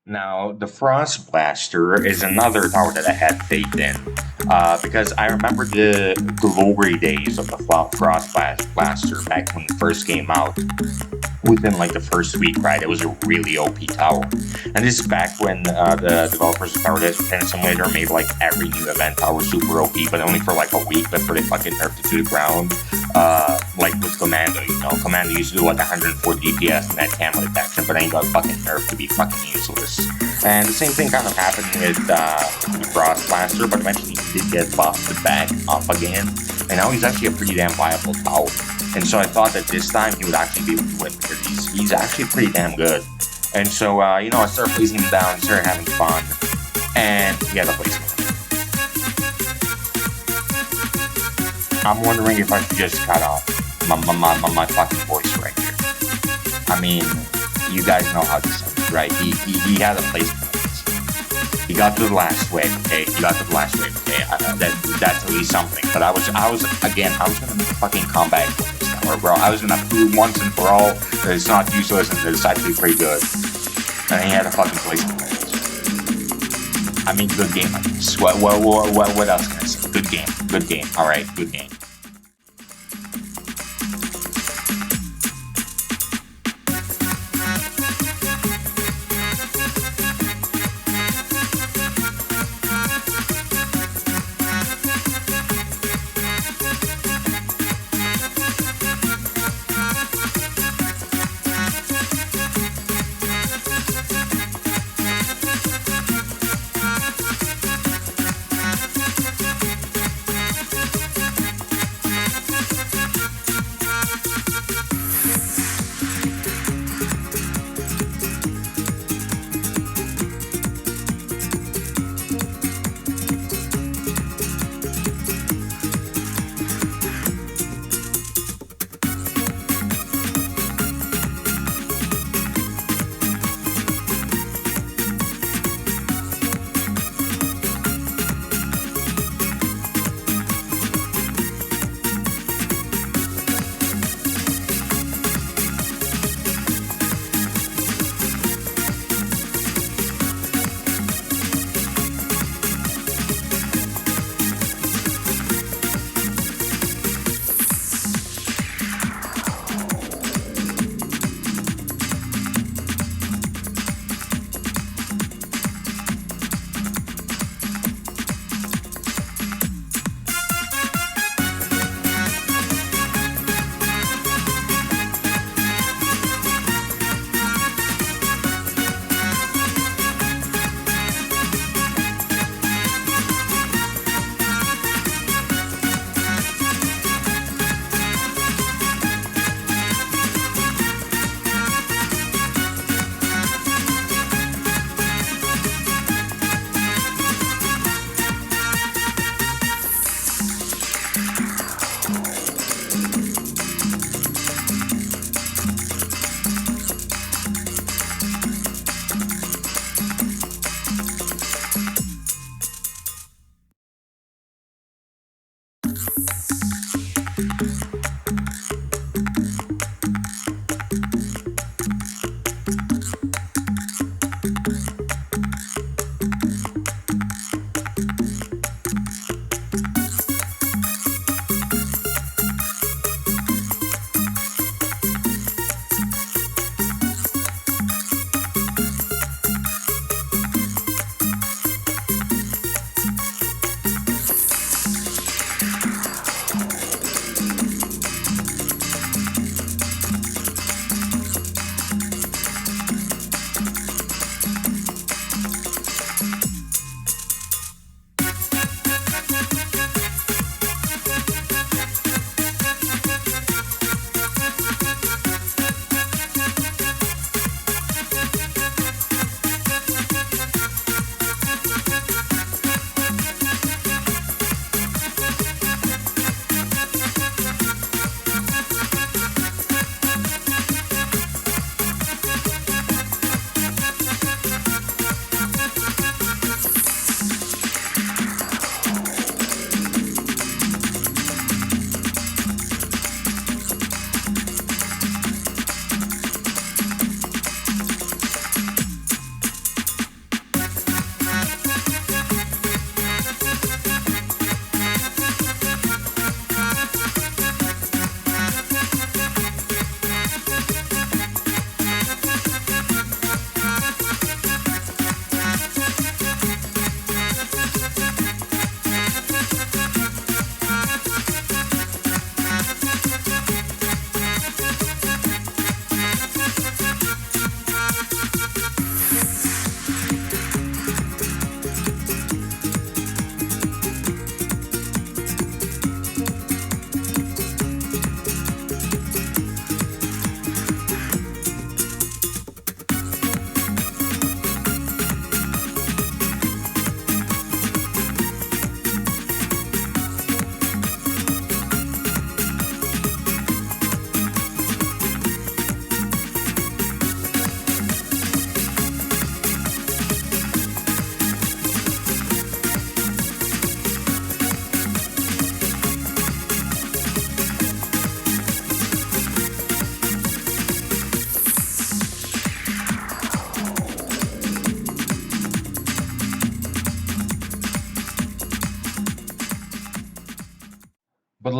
Now, the Frost Blaster is another tower that I had faith in, because I remember the glory days of the Frost Blaster back when it first came out. Within like the first week, right? It was a really OP tower. And this is back when the developers of Tower Defense Simulator made like every new event tower super OP, but only for like a week before they fucking nerfed it to the ground. Like with Commando, you know, Commando used to do like 140 DPS and that camo detection, but then he got fucking nerfed to be fucking useless. And the same thing kind of happened with the Frost Blaster, but eventually he did get buffed back up again, and now he's actually a pretty damn viable tower. And so I thought that this time he would actually be able to win, because he's actually pretty damn good. And so, you know, I started placing him down, started having fun, and he had a placement. I'm wondering if I should just cut off my fucking voice right here. I mean, you guys know how this is, right? He had a placement. He got to the last wave, okay? That's at least something. But I was gonna make a fucking comeback from this tower, bro. I was gonna prove once and for all that it's not useless and that it's actually pretty good. And he had a fucking placement. I mean, good game, I guess. What else can I say? Good game. Alright, good game.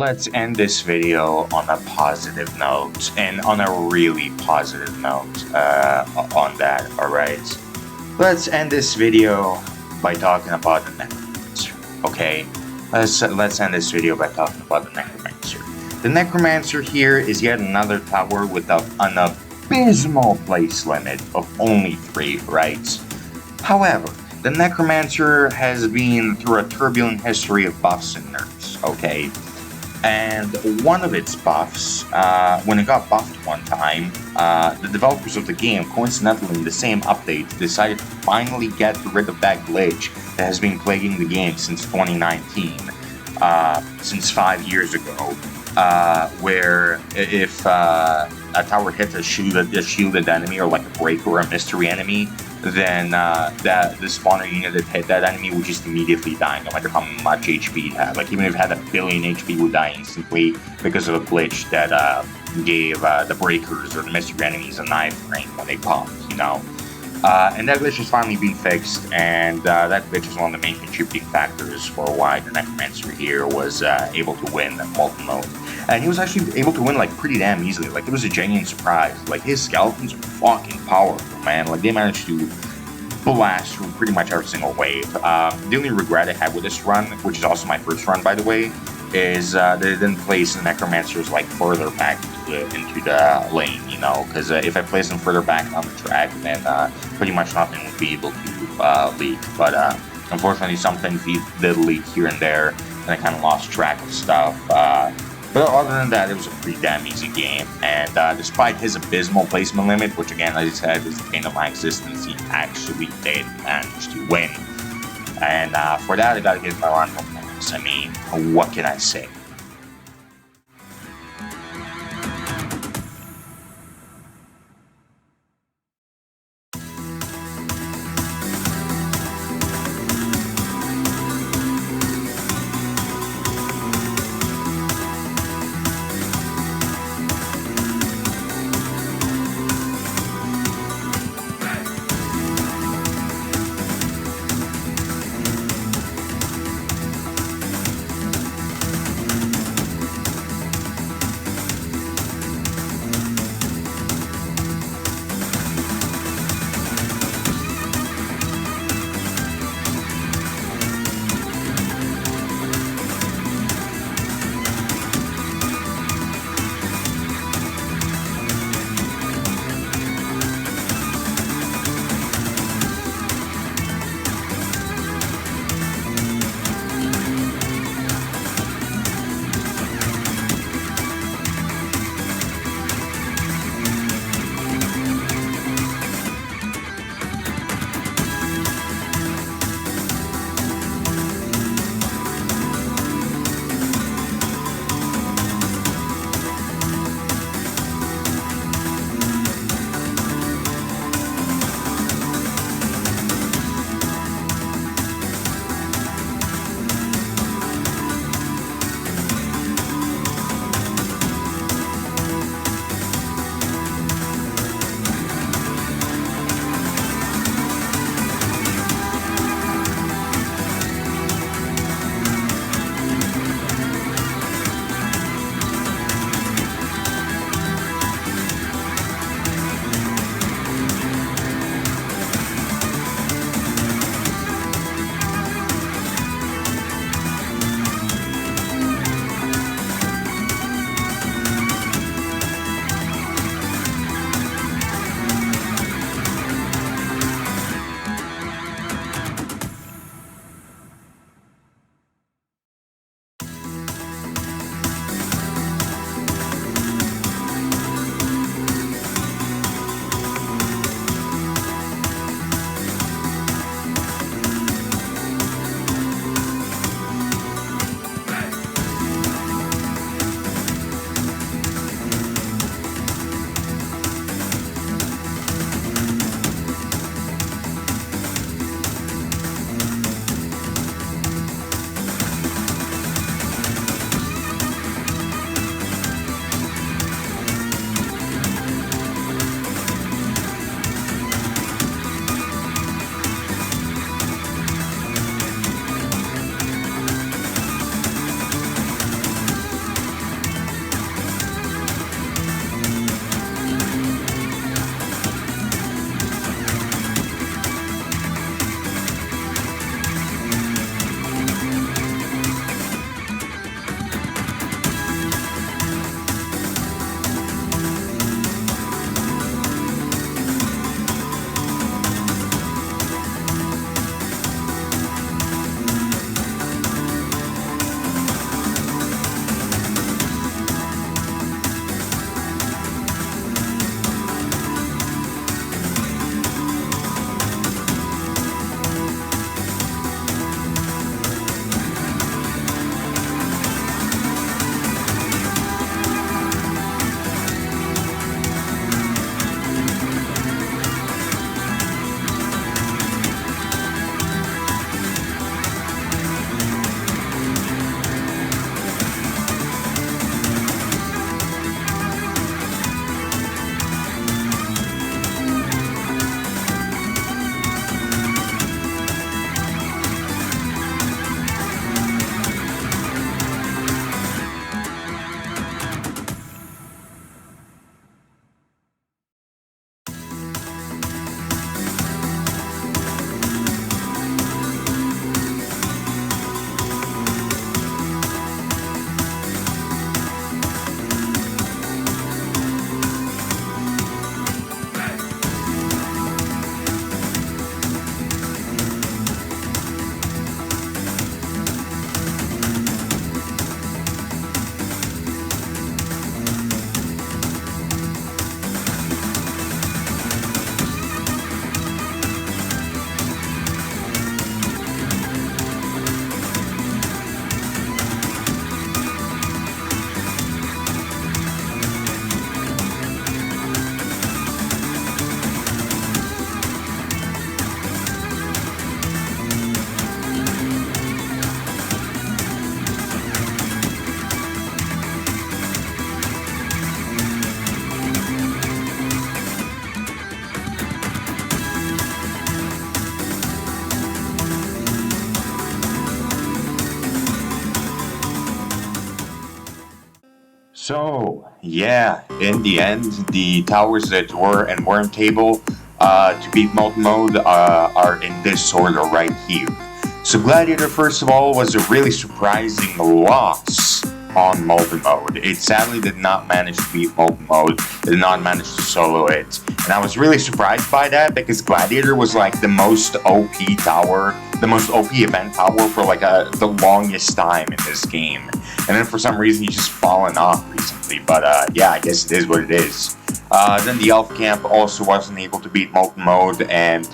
let's end this video on a positive note, and on a really positive note on that, alright? Let's end this video by talking about the necromancer, okay? Let's end this video by talking about the necromancer. The necromancer here is yet another tower with an abysmal place limit of only 3, right? However, the necromancer has been through a turbulent history of buffs and nerfs, okay? And one of its buffs, when it got buffed one time, the developers of the game, coincidentally in the same update, decided to finally get rid of that glitch that has been plaguing the game since 2019, since 5 years ago, where if a tower hits a shielded enemy, or like a breaker or a mystery enemy, then the spawner unit that hit that enemy would just immediately die, no matter how much HP it had. Like, even if it had 1 billion HP, it would die instantly because of a glitch that gave the breakers or the mystery enemies a knife ring when they popped, you know? And that glitch has finally been fixed, and that glitch is one of the main contributing factors for why the necromancer here was able to win Molten mode. And he was actually able to win, like, pretty damn easily. Like, it was a genuine surprise. Like, his skeletons are fucking powerful, man. Like, they managed to blast through pretty much every single wave. The only regret I had with this run, which is also my first run, by the way, is that it didn't place the necromancers, like, further back into the lane, you know? Because if I placed them further back on the track, then pretty much nothing would be able to leak. But unfortunately, some things did leak here and there, and I kind of lost track of stuff. But other than that, it was a pretty damn easy game, and despite his abysmal placement limit, which again, as I said, is the bane of my existence, he actually did manage to win. And for that, I gotta give him a round of applause. I mean, what can I say? So, yeah, in the end, the towers that were and weren't able to beat Molten mode are in this order right here. So Gladiator, first of all, was a really surprising loss on Molten mode. It sadly did not manage to beat Molten mode, it did not manage to solo it. And I was really surprised by that because Gladiator was like the most OP tower, the most OP event tower for like the longest time in this game. And then for some reason he's just fallen off recently, but yeah, I guess it is what it is. Then the Elf Camp also wasn't able to beat Molten mode, and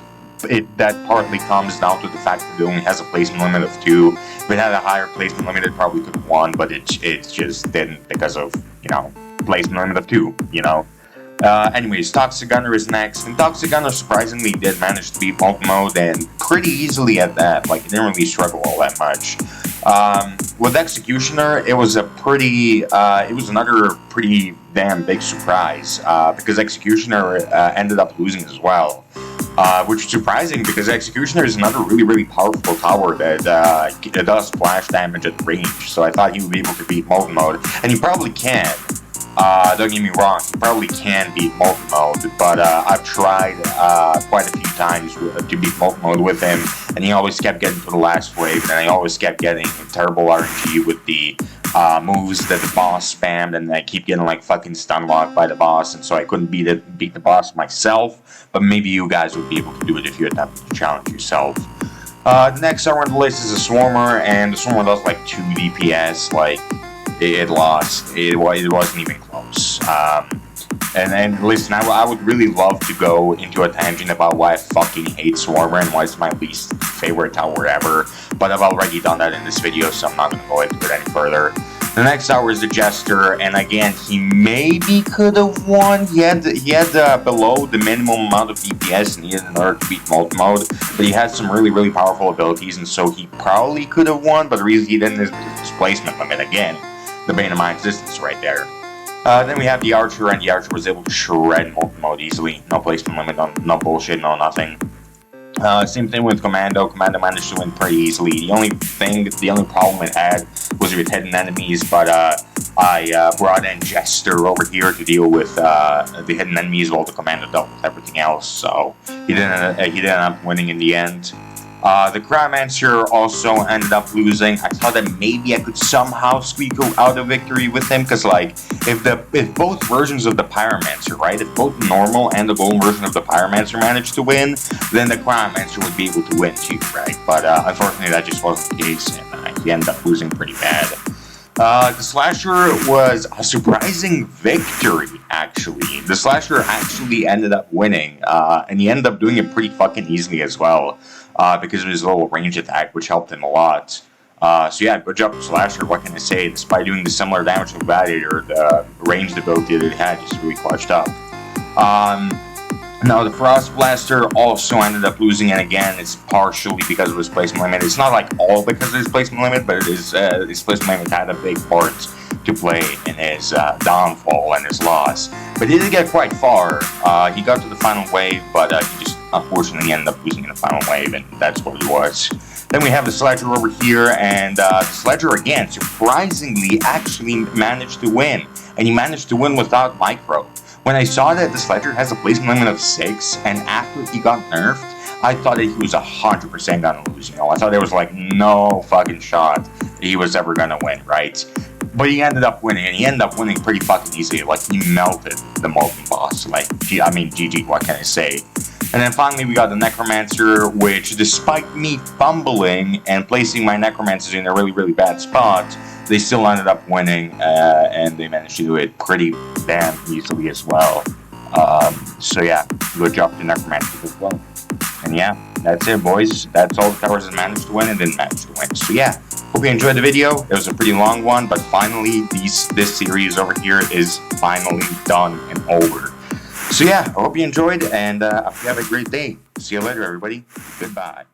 that partly comes down to the fact that it only has a placement limit of 2. If it had a higher placement limit, it probably could have won, but it just didn't because of, you know, placement limit of 2, you know. Anyways, Toxic Gunner is next, and Toxic Gunner surprisingly did manage to beat Molten mode, and pretty easily at that. Like, it didn't really struggle all that much. With Executioner, it was another pretty damn big surprise, because Executioner ended up losing as well. Which is surprising because Executioner is another really powerful tower that does splash damage at range, so I thought he would be able to beat Molten mode, and he probably can. Don't get me wrong, he probably can beat Molten mode, but I've tried quite a few times to beat Molten mode with him, and he always kept getting to the last wave, and I always kept getting terrible RNG with the moves that the boss spammed, and I keep getting like fucking stun locked by the boss, and so I couldn't beat the boss myself, but maybe you guys would be able to do it if you attempt to challenge yourself. The next tower on the list is a Swarmer, and the Swarmer does like 2 DPS, like, it lost. It wasn't even close. And listen, I would really love to go into a tangent about why I fucking hate Swarmer and why it's my least favorite tower ever, but I've already done that in this video, so I'm not going to go into it any further. The next tower is the Jester, and again, he maybe could have won. He had below the minimum amount of DPS needed in order to beat Molten mode, but he had some really powerful abilities, and so he probably could have won, but the reason he didn't is his placement limit again. The bane of my existence right there. Then we have the Archer, and the Archer was able to shred Molten mode easily. No placement limit, no bullshit, no nothing. Same thing with Commando. Commando managed to win pretty easily. The only problem it had was with hidden enemies, but I brought in Jester over here to deal with the hidden enemies while the Commando dealt with everything else, so he didn't end up winning in the end. The cryomancer also ended up losing. I thought that maybe I could somehow squeak out a victory with him, because like if both versions of the pyromancer, right, if both normal and the golden version of the pyromancer managed to win, then the cryomancer would be able to win too, right? But unfortunately that just wasn't the case, and he ended up losing pretty bad. The Slasher was a surprising victory, actually. The Slasher actually ended up winning, and he ended up doing it pretty fucking easily as well, because of his little range attack, which helped him a lot. So yeah, good job Slasher, what can I say? Despite doing the similar damage to Gladiator, the ranged ability that it had just really clutched up. Now the Frost Blaster also ended up losing, and again, it's partially because of his placement limit. It's not like all because of his placement limit, but it is, his placement limit had a big part to play in his downfall and his loss. But he did get quite far. He got to the final wave, but he just unfortunately ended up losing in the final wave, and that's what it was. Then we have the Sledger over here, and the Sledger again, surprisingly, actually managed to win. And he managed to win without micro. When I saw that the Sledger has a placement limit of 6, and after he got nerfed, I thought that he was 100% gonna lose, you know? I thought there was like no fucking shot he was ever gonna win, right? But he ended up winning, and he ended up winning pretty fucking easily. Like, he melted the Molten boss. Like, I mean, GG, what can I say? And then finally we got the Necromancer, which despite me fumbling and placing my Necromancers in a really bad spot, they still ended up winning, and they managed to do it pretty damn easily as well. So yeah, good job to Necromancer as well. And yeah, that's it, boys. That's all the towers that managed to win and didn't manage to win. So yeah, hope you enjoyed the video. It was a pretty long one, but finally this series over here is finally done and over. So yeah, I hope you enjoyed, and I hope you have a great day. See you later, everybody. Goodbye.